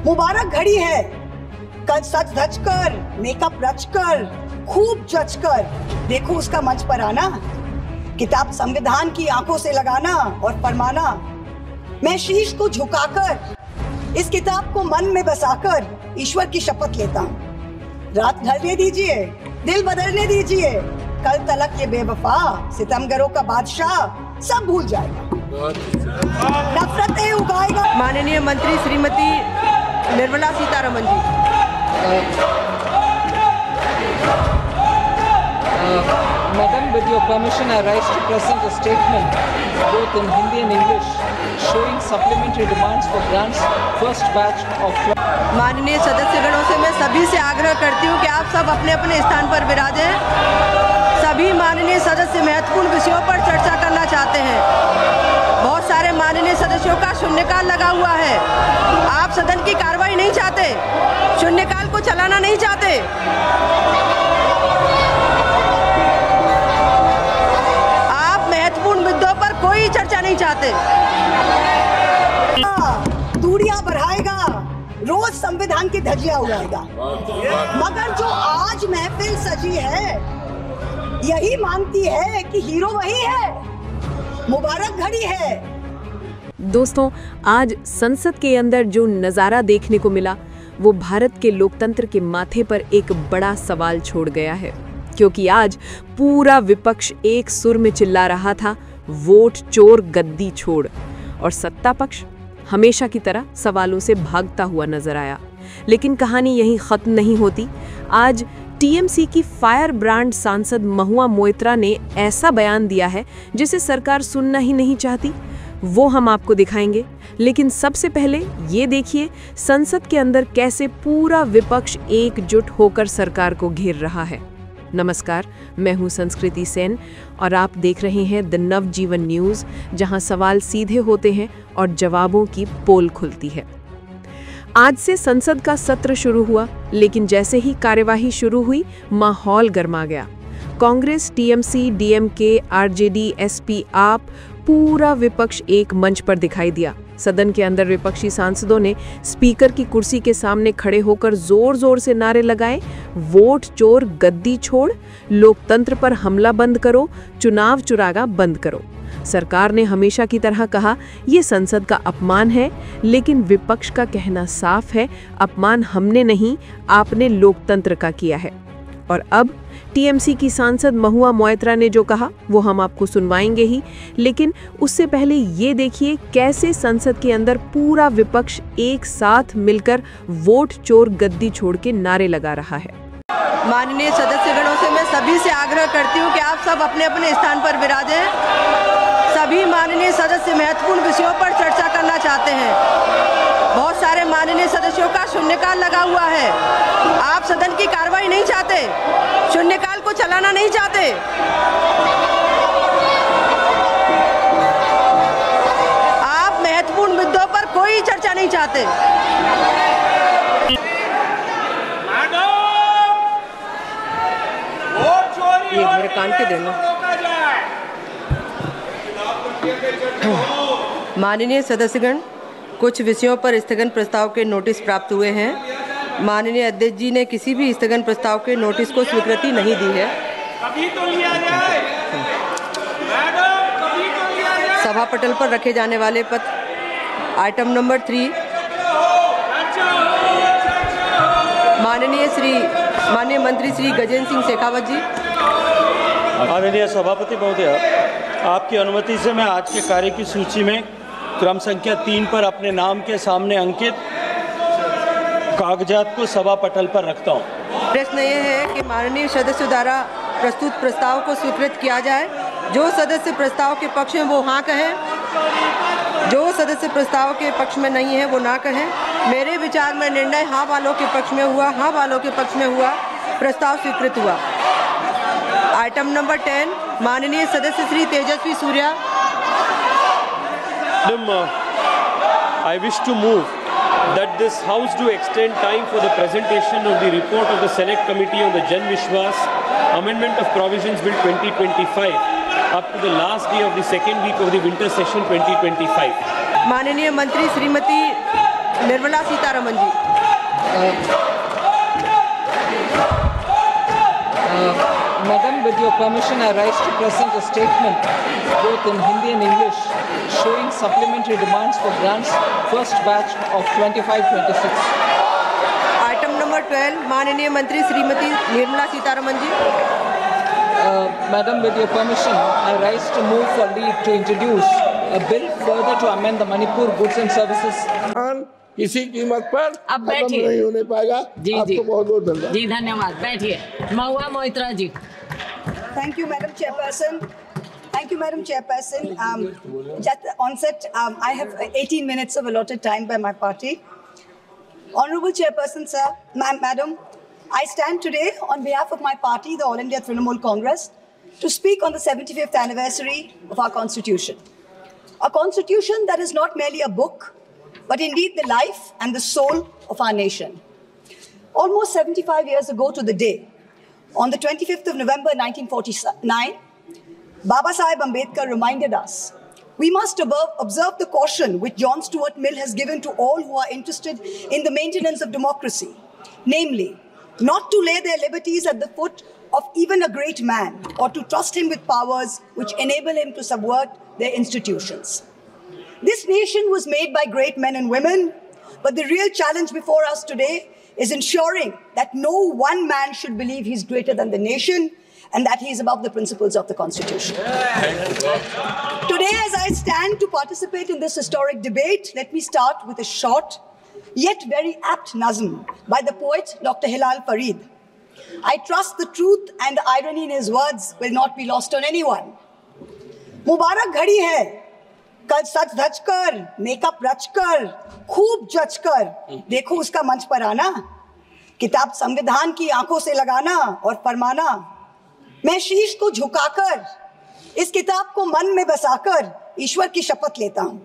मुबारक घड़ी है, कल सच धज कर, मेकअप रच कर, खूब जच कर देखो उसका मंच पर आना, किताब संविधान की आंखों से लगाना और फरमाना, मैं शीश को झुकाकर इस किताब को मन में बसाकर ईश्वर की शपथ लेता हूँ, रात ढलने दीजिए, दिल बदलने दीजिए, कल तलक ये बेवफा सितमगरों का बादशाह सब भूल जाएगा, नफरतें उगाएगा। माननीय मंत्री श्रीमती निर्मला सीतारमन जी। Madam, with your permission, I rise to present a statement both in Hindi and English showing supplementary demands for grants first batch of। माननीय सदस्यगणों से मैं सभी से आग्रह करती हूं कि आप सब अपने अपने स्थान पर विराजें। सभी माननीय सदस्य महत्वपूर्ण विषयों पर चर्चा करना चाहते हैं। बहुत सारे माननीय सदस्यों का शून्यकाल लगा हुआ है। आप सदन की कार्रवाई नहीं चाहते, शून्यकाल को चलाना नहीं चाहते। आप महत्वपूर्ण मुद्दों पर कोई चर्चा नहीं चाहते। दूरियां बढ़ाएगा, रोज संविधान की धज्जियां उड़ाएगा, मगर जो आज महफिल सजी है यही मांगती है कि हीरो वही है, मुबारक घड़ी है। दोस्तों, आज संसद के अंदर जो नज़ारा देखने को मिला वो भारत के लोकतंत्र के माथे पर एक बड़ा सवाल छोड़ गया है, क्योंकि आज पूरा विपक्ष एक सुर में चिल्ला रहा था, वोट चोर गद्दी छोड़, और सत्ता पक्ष हमेशा की तरह सवालों से भागता हुआ नजर आया। लेकिन कहानी यहीं खत्म नहीं होती। आज टीएमसी की फायर ब्रांड सांसद महुआ मोइत्रा ने ऐसा बयान दिया है जिसे सरकार सुनना ही नहीं चाहती। वो हम आपको दिखाएंगे, लेकिन सबसे पहले ये देखिए संसद के अंदर कैसे पूरा विपक्ष एकजुट होकर सरकार को घेर रहा है। नमस्कार, मैं हूं संस्कृति सेन और आप देख रहे हैं द नवजीवन न्यूज़, जहां सवाल सीधे होते हैं और जवाबों की पोल खुलती है। आज से संसद का सत्र शुरू हुआ, लेकिन जैसे ही कार्यवाही शुरू हुई माहौल गर्मा गया। Congress, TMC, DMK, RJD, SP, आप, पूरा विपक्ष एक मंच पर दिखाई दिया। सदन के अंदर विपक्षी सांसदों ने स्पीकर की कुर्सी के सामने खड़े होकर जोर जोर से नारे लगाए, वोट चोर गद्दी छोड़, लोकतंत्र पर हमला बंद करो, चुनाव चुरागा बंद करो। सरकार ने हमेशा की तरह कहा ये संसद का अपमान है, लेकिन विपक्ष का कहना साफ है, अपमान हमने नहीं, आपने लोकतंत्र का किया है। और अब टीएमसी की सांसद महुआ मोइत्रा ने जो कहा वो हम आपको सुनवाएंगे ही, लेकिन उससे पहले ये देखिए कैसे संसद के अंदर पूरा विपक्ष एक साथ मिलकर वोट चोर गद्दी छोड़ के नारे लगा रहा है। माननीय सदस्यगणों से मैं सभी से आग्रह करती हूं कि आप सब अपने अपने स्थान पर विराजें। सभी माननीय सदस्य महत्वपूर्ण विषयों पर चर्चा करना चाहते हैं। बहुत सारे माननीय सदस्यों का शून्यकाल लगा हुआ है। आप सदन की कार्रवाई नहीं चाहते, शून्यकाल को चलाना नहीं चाहते। आप महत्वपूर्ण मुद्दों पर कोई चर्चा नहीं चाहते। ये मेरे कान के देना। माननीय सदस्यगण, कुछ विषयों पर स्थगन प्रस्ताव के नोटिस प्राप्त हुए हैं। माननीय अध्यक्ष जी ने किसी भी स्थगन प्रस्ताव के नोटिस को स्वीकृति नहीं दी है। कभी तो लिया जाए मैडम, कभी तो लिया जाए। सभा पटल पर रखे जाने वाले पत्र आइटम नंबर 3 माननीय मंत्री श्री गजेंद्र सिंह शेखावत जी। माननीय सभापति महोदय, आपकी अनुमति से मैं आज के कार्य की सूची में क्रम संख्या 3 पर अपने नाम के सामने अंकित कागजात को सभा पटल पर रखता हूं। प्रश्न ये है कि माननीय सदस्य द्वारा प्रस्तुत प्रस्ताव को स्वीकृत किया जाए। जो सदस्य प्रस्ताव के पक्ष में वो हाँ कहें, जो सदस्य प्रस्ताव के पक्ष में नहीं है वो ना कहें। मेरे विचार में निर्णय हाँ वालों के पक्ष में हुआ, हाँ वालों के पक्ष में हुआ, प्रस्ताव स्वीकृत हुआ। आइटम नंबर 10 माननीय सदस्य Shri Tejasvi Surya. I wish to move that this House do extend time for the presentation of the report of the Select Committee on the Jan Vishwas Amendment of Provisions Bill 2025 up to the last day of the second week of the winter session 2025. माननीय मंत्री श्रीमती निर्मला सीतारमन जी। Madam, with your permission, I rise to present a statement, both in Hindi and English, showing supplementary demands for grants, first batch of 25-26. Item number 12, माननीय मंत्री श्रीमती निर्मला सीतारमन जी। Madam, with your permission, I rise to move for leave to introduce a bill further to amend the Manipur Goods and Services. किसी कीमत पर अब खत्म नहीं होने पाएगा। आपको बहुत बहुत धन्यवाद। जी धन्यवाद। बैठिए। महुआ मोहित्रा जी। Thank you, Madam Chairperson. Thank you, Madam Chairperson. Just at the onset, I have 18 minutes of allotted time by my party. Honorable Chairperson, sir, Madam, I stand today on behalf of my party, the All India Trinamool Congress, to speak on the 75th anniversary of our Constitution. A Constitution that is not merely a book, but indeed the life and the soul of our nation. Almost 75 years ago to the day, on the 25th of November 1949, Baba Saheb Ambedkar reminded us, we must observe the caution which John Stuart Mill has given to all who are interested in the maintenance of democracy, namely, not to lay their liberties at the foot of even a great man or to trust him with powers which enable him to subvert their institutions. This nation was made by great men and women, but the real challenge before us today is ensuring that no one man should believe he's greater than the nation and that he is above the principles of the Constitution. Today, as I stand to participate in this historic debate, let me start with a short, yet very apt nazm by the poet Dr. Hilal Farid. I trust the truth and the irony in his words will not be lost on anyone. Mubarak ghadi hai, कल सच धज कर, makeup रच कर, खूब जच कर, देखो उसका मंच पर आना, किताब संविधान की आंखों से लगाना और फरमाना, मैं शीश को झुकाकर, इस किताब को मन में बसाकर ईश्वर की शपथ लेता हूँ।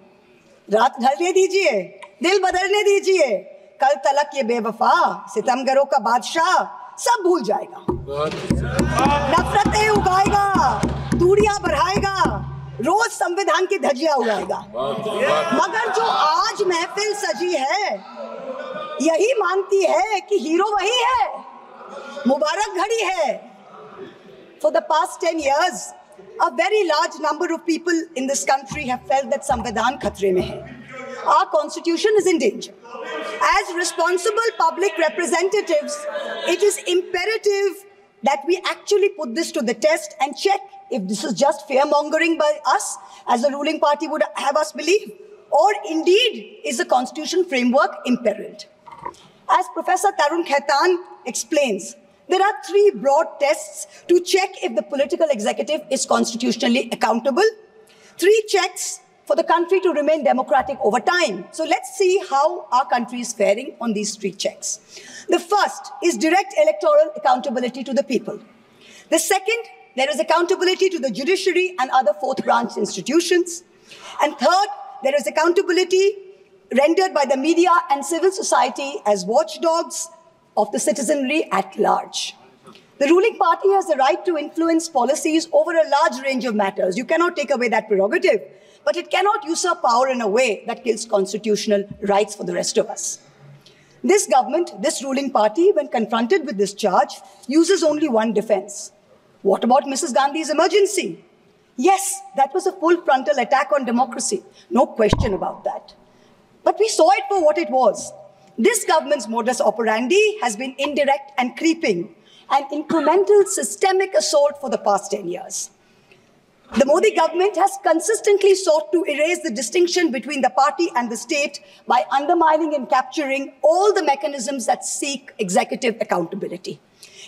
रात ढलने दीजिए, दिल बदलने दीजिए, कल तलक ये बेवफा, सितमगरों का बादशाह सब भूल जाएगा, नफरतें उगाएगा, दूरियां बढ़ाएगा, रोज संविधान की धज्जियां उड़ाएगा। मगर जो आज महफिल सजी है, यही मानती है कि हीरो वही है, मुबारक घड़ी है। For the past 10 years, a very large number of people in this country have felt that संविधान खतरे में है. Our constitution is in danger. As responsible public representatives, it is imperative that we actually put this to the test and check if this is just fear-mongering by us, as the ruling party would have us believe, or indeed is the constitution framework imperiled. As Professor Tarun Khaitan explains, there are three broad tests to check if the political executive is constitutionally accountable. Three checks for the country to remain democratic over time. So let's see how our country is faring on these three checks. The first is direct electoral accountability to the people. The second, there is accountability to the judiciary and other fourth branch institutions. And third, there is accountability rendered by the media and civil society as watchdogs of the citizenry at large. The ruling party has the right to influence policies over a large range of matters. You cannot take away that prerogative, but it cannot usurp power in a way that kills constitutional rights for the rest of us. This government, this ruling party, when confronted with this charge, uses only one defense. What about Mrs. Gandhi's emergency? Yes, that was a full frontal attack on democracy. No question about that. But we saw it for what it was. This government's modus operandi has been indirect and creeping, an incremental systemic assault for the past 10 years. The Modi government has consistently sought to erase the distinction between the party and the state by undermining and capturing all the mechanisms that seek executive accountability.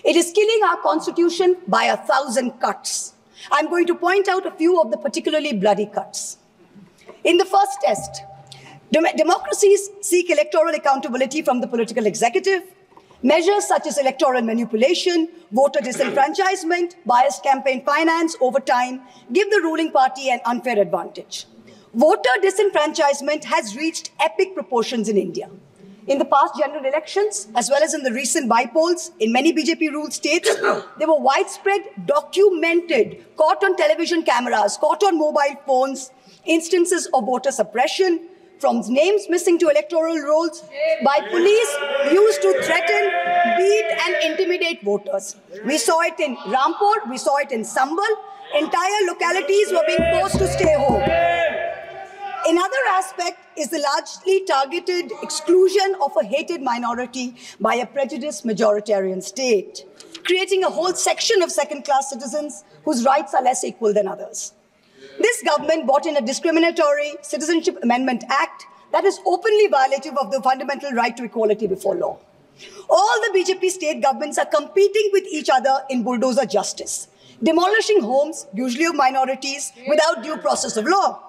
It is killing our constitution by 1,000 cuts. I'm going to point out a few of the particularly bloody cuts. In the first test, democracies seek electoral accountability from the political executive. Measures such as electoral manipulation, voter disenfranchisement, biased campaign finance over time give the ruling party an unfair advantage. Voter disenfranchisement has reached epic proportions in India. In the past general elections, as well as in the recent by-polls in many BJP-ruled states, there were widespread, documented, caught on television cameras, caught on mobile phones, instances of voter suppression, from names missing to electoral rolls, by police used to threaten, beat and intimidate voters. We saw it in Rampur, we saw it in Sambal. Entire localities were being forced to stay home. Another aspect is the largely targeted exclusion of a hated minority by a prejudiced majoritarian state, creating a whole section of second-class citizens whose rights are less equal than others. This government brought in a discriminatory Citizenship Amendment Act that is openly violative of the fundamental right to equality before law. All the BJP state governments are competing with each other in bulldozer justice, demolishing homes, usually of minorities, without due process of law.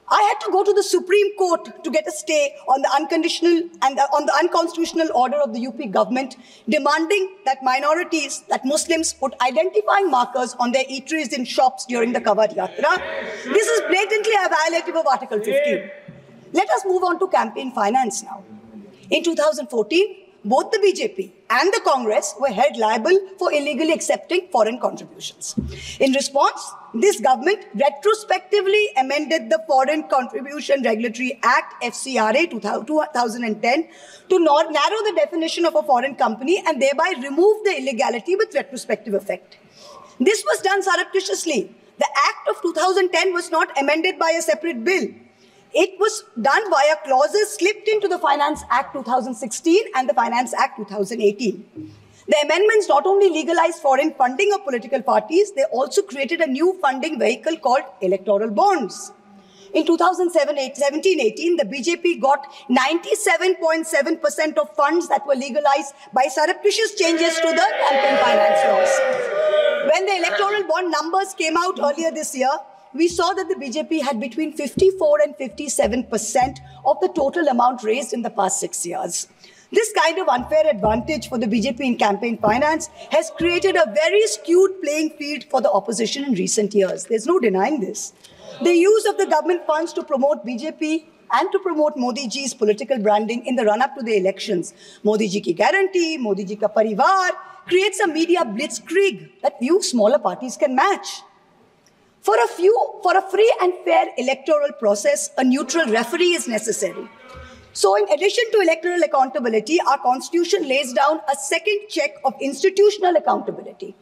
I had to go to the Supreme Court to get a stay on the unconstitutional order of the UP government, demanding that minorities, that Muslims, put identifying markers on their eateries in shops during the Kawad Yatra. This is blatantly a violative of Article 15. Let us move on to campaign finance now. In 2014, both the BJP and the Congress were held liable for illegally accepting foreign contributions. In response, this government retrospectively amended the Foreign Contribution Regulatory Act, FCRA 2010, to narrow the definition of a foreign company and thereby remove the illegality with retrospective effect. This was done surreptitiously. The Act of 2010 was not amended by a separate bill. It was done via clauses slipped into the Finance Act 2016 and the Finance Act 2018. The amendments not only legalized foreign funding of political parties, they also created a new funding vehicle called electoral bonds. In 2017-18, the BJP got 97.7% of funds that were legalized by surreptitious changes to the campaign finance laws. When the electoral bond numbers came out earlier this year, we saw that the BJP had between 54 and 57% of the total amount raised in the past 6 years. This kind of unfair advantage for the BJP in campaign finance has created a very skewed playing field for the opposition in recent years. There's no denying this. The use of the government funds to promote BJP and to promote Modi ji's political branding in the run-up to the elections, Modi ji ki guarantee, Modi ji ka parivar, creates a media blitzkrieg that few smaller parties can match. For a free and fair electoral process, a neutral referee is necessary. So in addition to electoral accountability, our constitution lays down a second check of institutional accountability.